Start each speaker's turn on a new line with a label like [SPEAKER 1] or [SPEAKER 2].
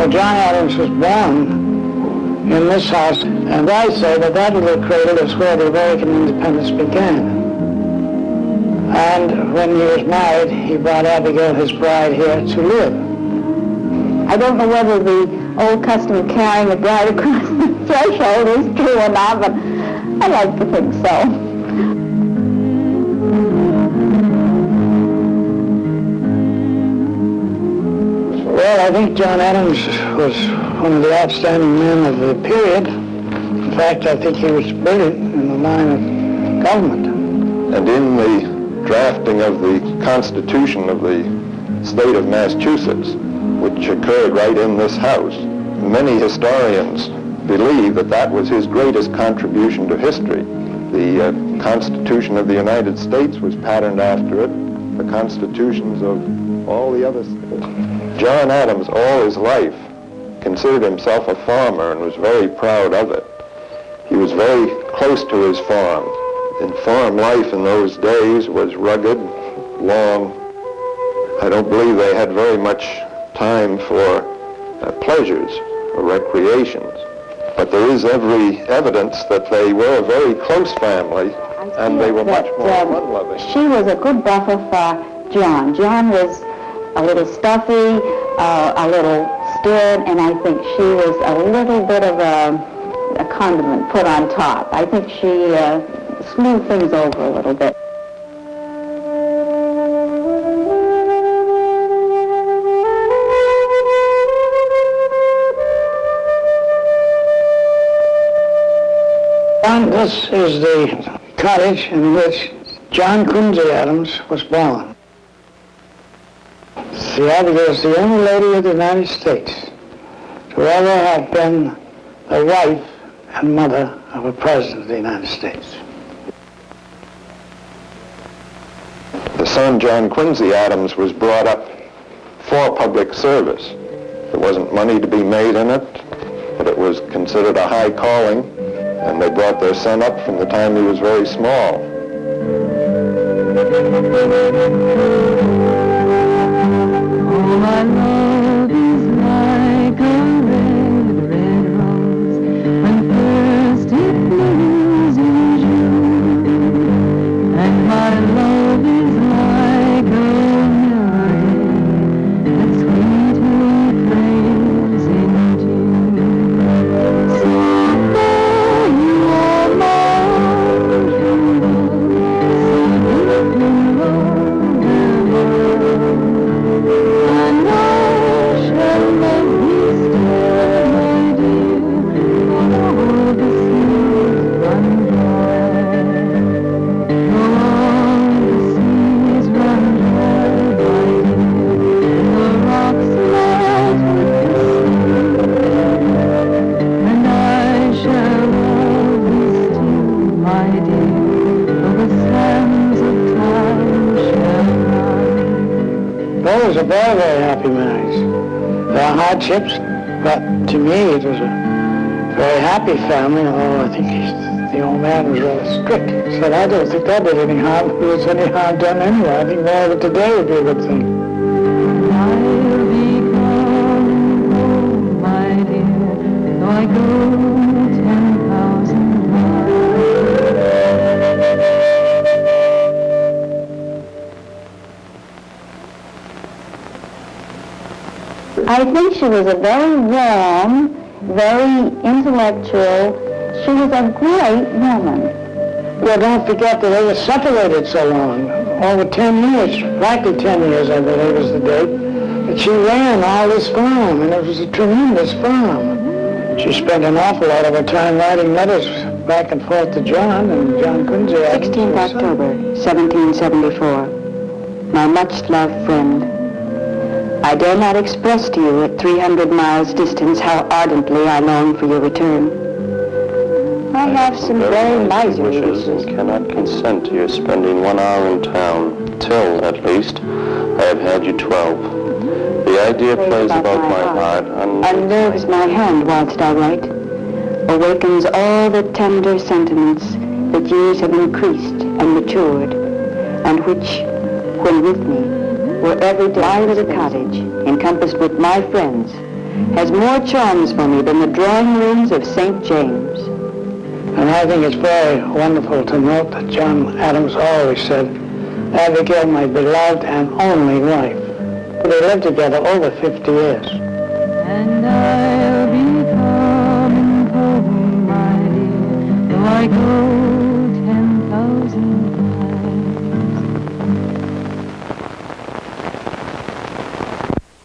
[SPEAKER 1] Well, John Adams was born in this house, and I say that that little cradle is where the American independence began. And when he was married, he brought Abigail, his bride, here to live.
[SPEAKER 2] I don't know whether the old custom of carrying a bride across the threshold is true or not, but I like to think so.
[SPEAKER 1] Well, I think John Adams was one of the outstanding men of the period. In fact, I think he was brilliant in the line of government.
[SPEAKER 3] And in the drafting of the Constitution of the state of Massachusetts, which occurred right in this house, many historians believe that that was his greatest contribution to history. The Constitution of the United States was patterned after it, the constitutions of all the other states. John Adams, all his life, considered himself a farmer and was very proud of it. He was very close to his farm. And farm life in those days was rugged, long. I don't believe they had very much time for pleasures or recreations. But there is every evidence that they were a very close family, and they were much more fun-loving.
[SPEAKER 2] She was a good buffer for John. John was a little stuffy, a little stern, and I think she was a little bit of a condiment put on top. I think she smoothed things over a little bit.
[SPEAKER 1] This is the cottage in which John Quincy Adams was born. See, Abigail is the only lady of the United States to ever have been the wife and mother of a president of the United States.
[SPEAKER 3] The son, John Quincy Adams, was brought up for public service. There wasn't money to be made in it, but it was considered a high calling, and they brought their son up from the time he was very small.
[SPEAKER 4] Oh, my love is like a red, red rose when first it blooms in June, and my love is like a melody that sweetly plays in tune. So far you are my true love, so beautiful forever. And I shall love thee still, my dear, though the seas run dry. Though all the seas run dry, my dear, the rocks melt with the sea. And I shall love thee still, my dear, though the sands of time shall run.
[SPEAKER 1] Well, it was a very, very happy marriage. There are hardships, but to me it was a very happy family, although I think the old man was rather strict. He said, I don't think that did any harm. If there was any harm done anyway, I think more of it today would be a good thing.
[SPEAKER 4] I'll be coming home, my dear, though I go 10,000 miles.
[SPEAKER 2] I think she was a very warm, very intellectual. She was a great woman.
[SPEAKER 1] Well, don't forget that they were separated so long. Over 10 years, practically 10 years, I believe is the date. But she ran all this farm, and it was a tremendous farm. She spent an awful lot of her time writing letters back and forth to John and John Quincy.
[SPEAKER 2] 16th October, 1774. My much-loved friend, I dare not express to you at 300 miles distance how ardently I long for your return. I have some very miserly
[SPEAKER 5] wishes and cannot consent to your spending 1 hour in town, till, at least, I have had you 12. The idea plays about my heart,
[SPEAKER 2] unnerves my hand whilst I write, awakens all the tender sentiments that years have increased and matured, and which, when with me, were every day. My little cottage, encompassed with my friends, has more charms for me than the drawing rooms of St. James.
[SPEAKER 1] And I think it's very wonderful to note that John Adams always said, Abigail, my beloved and only wife. They lived together over 50 years.
[SPEAKER 4] And I'll be coming home, my dear, though I go